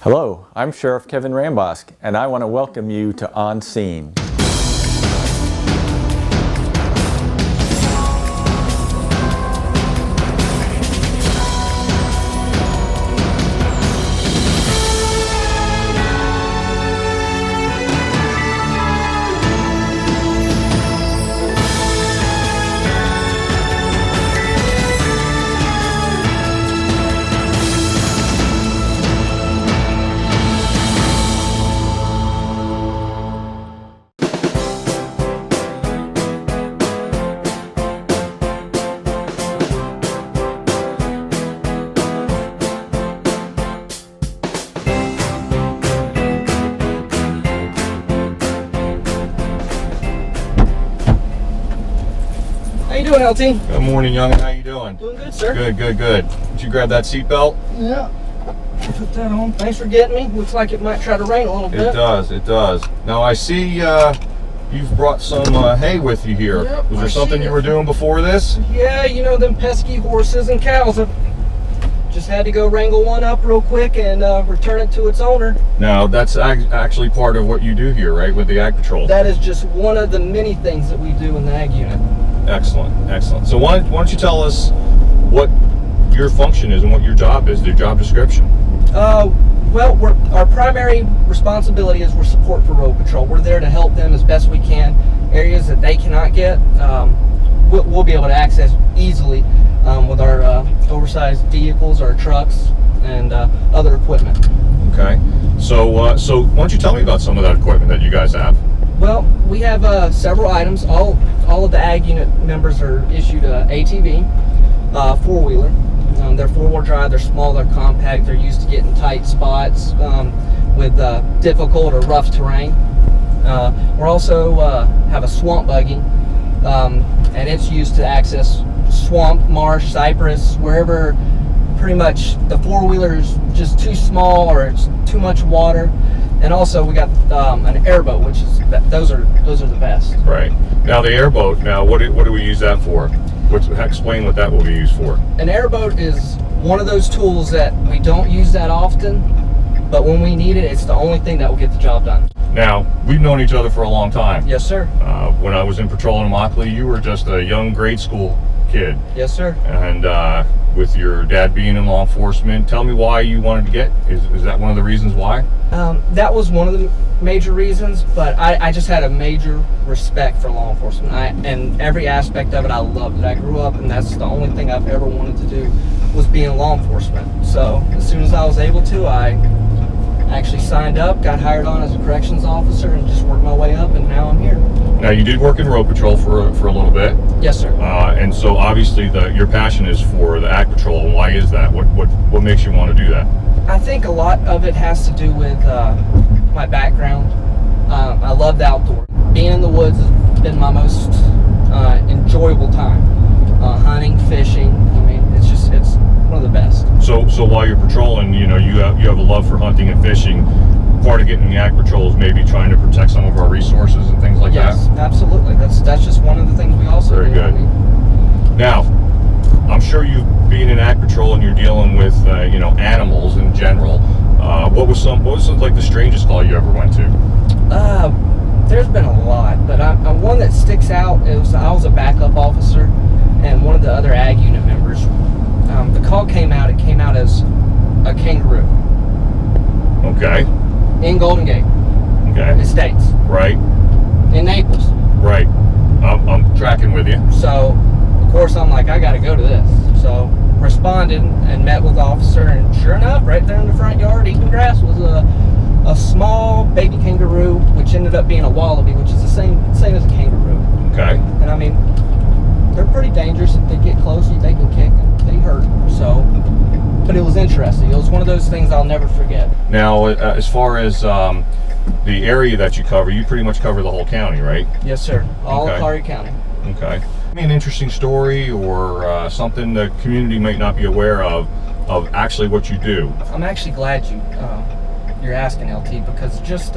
Hello, I'm Sheriff Kevin Rambosk, and I want to welcome you to On Scene. How you doing, LT? Good morning, youngin'. How you doing? Doing good, sir. Good, good, good. Did you grab that seatbelt? Yeah. Put that on. Thanks for getting me. Looks like it might try to rain a little bit. It does, it does. Now I see you've brought some hay with you here. Yep, Was there I something see you it. were doing before this? Yeah, you know them pesky horses and cows. I just had to go wrangle one up real quick and return it to its owner. Now that's actually part of what you do here, right, with the Ag Patrol? That is just one of the many things that we do in the Ag unit. Excellent, excellent. So why don't you tell us what your function is and what your job is, your job description? Well, our primary responsibility is we're support for road patrol. We're there to help them as best we can. Areas that they cannot get, we'll be able to access easily with our oversized vehicles, our trucks, and other equipment. Okay. So why don't you tell me about some of that equipment that you guys have? Well, we have several items. All of the Ag unit members are issued a ATV, four-wheeler. They're four-wheel drive, they're small, they're compact, they're used to getting tight spots with difficult or rough terrain. We also have a swamp buggy, and it's used to access swamp, marsh, cypress, wherever pretty much the four-wheeler is just too small or it's too much water. And also we got an airboat, which is those are the best. Right. Now the airboat. Now what do we use that for? Explain what that will be used for. An airboat is one of those tools that we don't use that often, but when we need it, it's the only thing that will get the job done. Now we've known each other for a long time. Yes, sir. When I was in patrol in Immokalee, you were just a young grade school kid. Yes, sir. And with your dad being in law enforcement, tell me why you wanted to get. Is that one of the reasons why? That was one of the major reasons, but I just had a major respect for law enforcement. And every aspect of it, I loved it. I grew up, and that's the only thing I've ever wanted to do was be in law enforcement. So as soon as I was able to, I actually signed up, got hired on as a corrections officer, and just worked my way up, and now I'm here. Now you did work in road patrol for a little bit. Yes, sir. And so obviously your passion is for the Ag Patrol. And why is that? What makes you want to do that? I think a lot of it has to do with my background. I love the outdoors. Being in the woods has been my most enjoyable time. Hunting, fishing. I mean, it's one of the best. So while you're patrolling, you have a love for hunting and fishing. Part of getting the Ag Patrol is maybe trying to protect some of our resources and things like that. Yes, absolutely. That's just one of the things we also do. Very good. Now, I'm sure you being in Ag Patrol and you're dealing with animals in general. What was like the strangest call you ever went to? There's been a lot, but one that sticks out is I was a backup officer, and one of the other Ag unit members. The call came out. It came out as a kangaroo. Okay. In Golden Gate. Okay. Estates. Right. In Naples. Right. I'm tracking with you. So, of course, I'm like, I got to go to this. So, responded and met with the officer, and sure enough, right there in the front yard eating grass was a small baby kangaroo, which ended up being a wallaby, which is the same as a kangaroo. Okay. And I mean, they're pretty dangerous. If they get close, they can kick and they hurt. So, but it was interesting. It was one of those things I'll never forget. Now, as far as the area that you cover, you pretty much cover the whole county, right? Yes, sir. All Okay. of Collier County. Okay. I mean, an interesting story or something the community might not be aware of actually what you do. I'm actually glad you're asking, LT, because just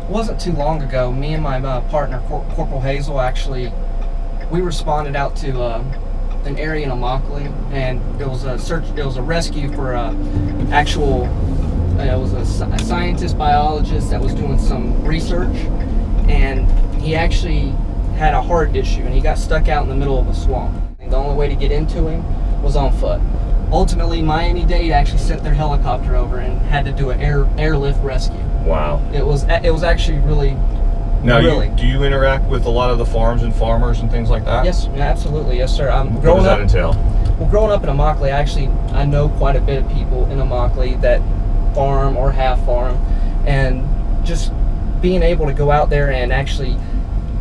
wasn't too long ago, me and my partner, Corporal Hazel, actually, we responded out to an area in Immokalee, and it was a rescue for actual was a scientist, biologist that was doing some research, and he actually had a heart issue, and he got stuck out in the middle of a swamp. And the only way to get into him was on foot. Ultimately, Miami-Dade actually sent their helicopter over and had to do an airlift rescue. Wow. It was actually really. Now, really. Do you interact with a lot of the farms and farmers and things like that? Yes, absolutely, yes, sir. What does that entail? Well, growing up in Immokalee, I know quite a bit of people in Immokalee that farm or have farm, and just being able to go out there and actually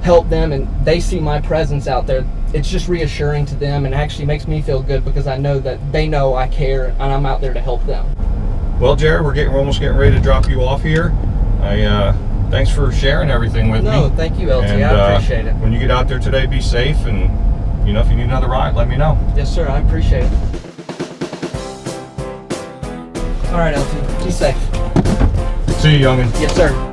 help them, and they see my presence out there, it's just reassuring to them, and actually makes me feel good because I know that they know I care and I'm out there to help them. Well, Jared, we're almost getting ready to drop you off here. Thanks for sharing everything with me. No, thank you, LT. And, I appreciate it. When you get out there today, be safe, and if you need another ride, let me know. Yes, sir. I appreciate it. All right, LT. Be safe. See you, youngin'. Yes, sir.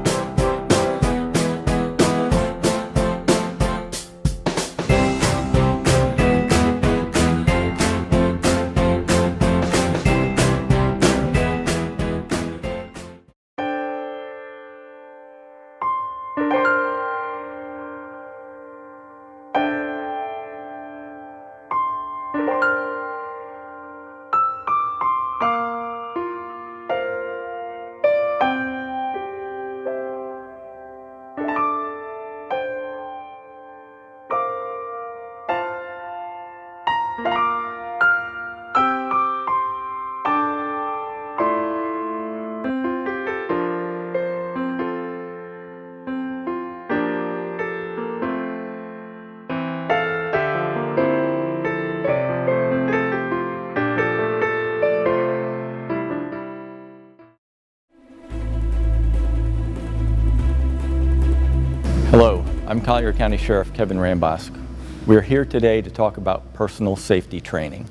Hello, I'm Collier County Sheriff Kevin Rambosk. We're here today to talk about personal safety training.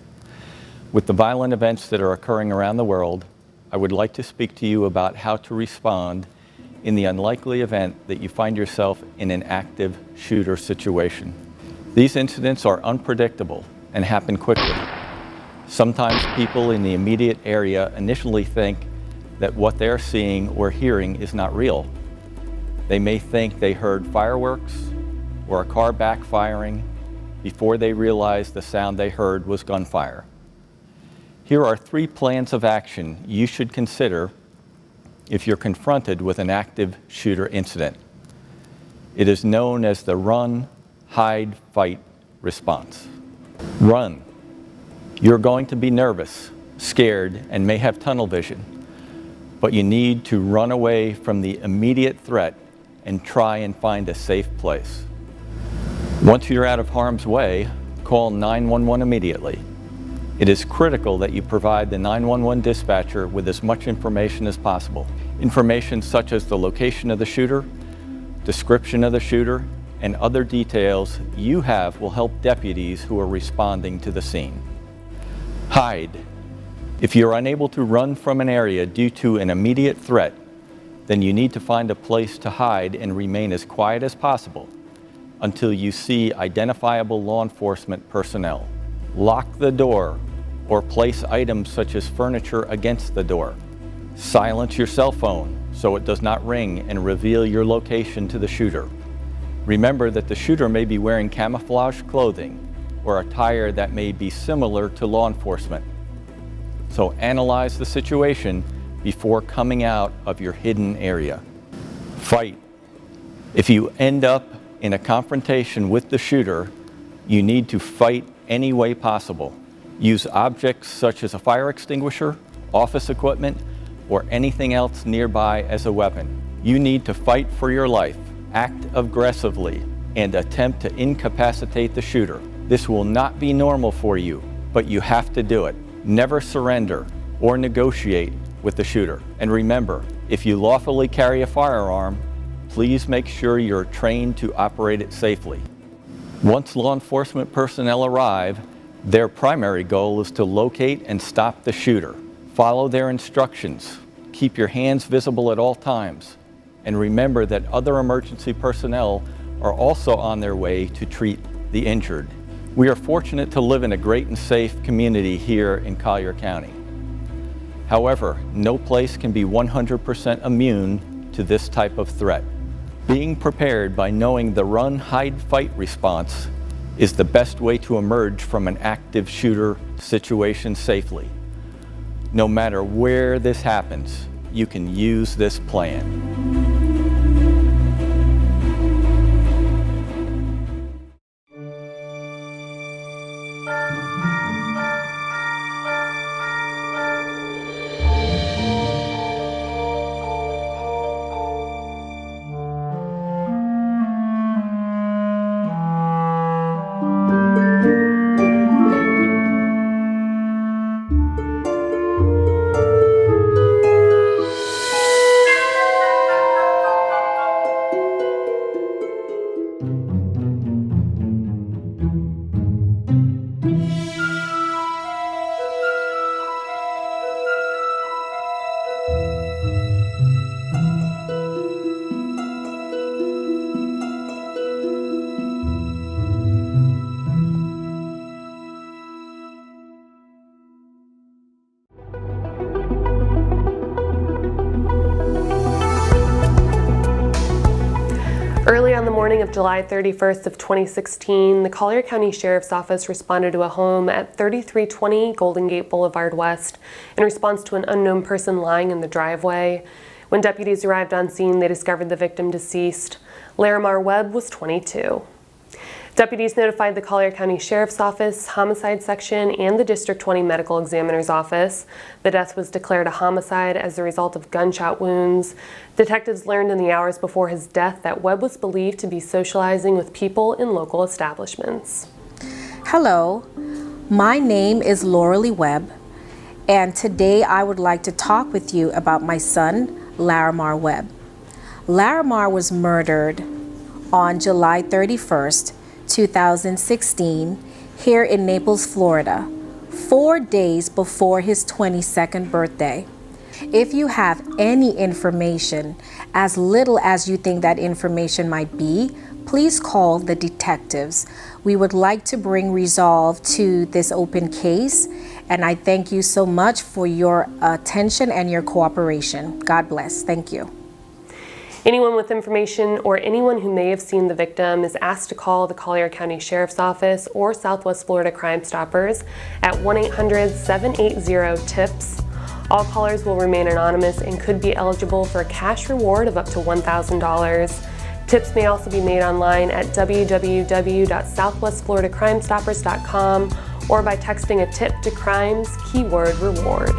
With the violent events that are occurring around the world, I would like to speak to you about how to respond in the unlikely event that you find yourself in an active shooter situation. These incidents are unpredictable and happen quickly. Sometimes people in the immediate area initially think that what they're seeing or hearing is not real. They may think they heard fireworks or a car backfiring before they realize the sound they heard was gunfire. Here are 3 plans of action you should consider if you're confronted with an active shooter incident. It is known as the run, hide, fight response. Run. You're going to be nervous, scared, and may have tunnel vision, but you need to run away from the immediate threat and try and find a safe place. Once you're out of harm's way, call 911 immediately. It is critical that you provide the 911 dispatcher with as much information as possible. Information such as the location of the shooter, description of the shooter, and other details you have will help deputies who are responding to the scene. Hide. If you're unable to run from an area due to an immediate threat, then you need to find a place to hide and remain as quiet as possible until you see identifiable law enforcement personnel. Lock the door or place items such as furniture against the door. Silence your cell phone so it does not ring and reveal your location to the shooter. Remember that the shooter may be wearing camouflage clothing or attire that may be similar to law enforcement. So analyze the situation before coming out of your hidden area. Fight. If you end up in a confrontation with the shooter, you need to fight any way possible. Use objects such as a fire extinguisher, office equipment, or anything else nearby as a weapon. You need to fight for your life, act aggressively, and attempt to incapacitate the shooter. This will not be normal for you, but you have to do it. Never surrender or negotiate with the shooter. And remember, if you lawfully carry a firearm, please make sure you're trained to operate it safely. Once law enforcement personnel arrive, their primary goal is to locate and stop the shooter. Follow their instructions. Keep your hands visible at all times. And remember that other emergency personnel are also on their way to treat the injured. We are fortunate to live in a great and safe community here in Collier County. However, no place can be 100% immune to this type of threat. Being prepared by knowing the run, hide, fight response is the best way to emerge from an active shooter situation safely. No matter where this happens, you can use this plan. Early on the morning of July 31st of 2016, the Collier County Sheriff's Office responded to a home at 3320 Golden Gate Boulevard West in response to an unknown person lying in the driveway. When deputies arrived on scene, they discovered the victim deceased. Larimar Webb was 22. Deputies notified the Collier County Sheriff's Office, Homicide Section, and the District 20 Medical Examiner's Office. The death was declared a homicide as a result of gunshot wounds. Detectives learned in the hours before his death that Webb was believed to be socializing with people in local establishments. Hello, my name is Lauralee Webb, and today I would like to talk with you about my son, Larimar Webb. Larimar was murdered on July 31st, 2016, here in Naples, Florida, 4 days before his 22nd birthday. If you have any information, as little as you think that information might be, please call the detectives. We would like to bring resolve to this open case, and I thank you so much for your attention and your cooperation. God bless. Thank you. Anyone with information or anyone who may have seen the victim is asked to call the Collier County Sheriff's Office or Southwest Florida Crime Stoppers at 1-800-780-TIPS. All callers will remain anonymous and could be eligible for a cash reward of up to $1,000. Tips may also be made online at www.southwestfloridacrimestoppers.com or by texting a tip to crimes, keyword reward.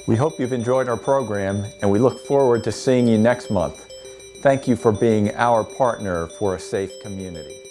We hope you've enjoyed our program, and we look forward to seeing you next month. Thank you for being our partner for a safe community.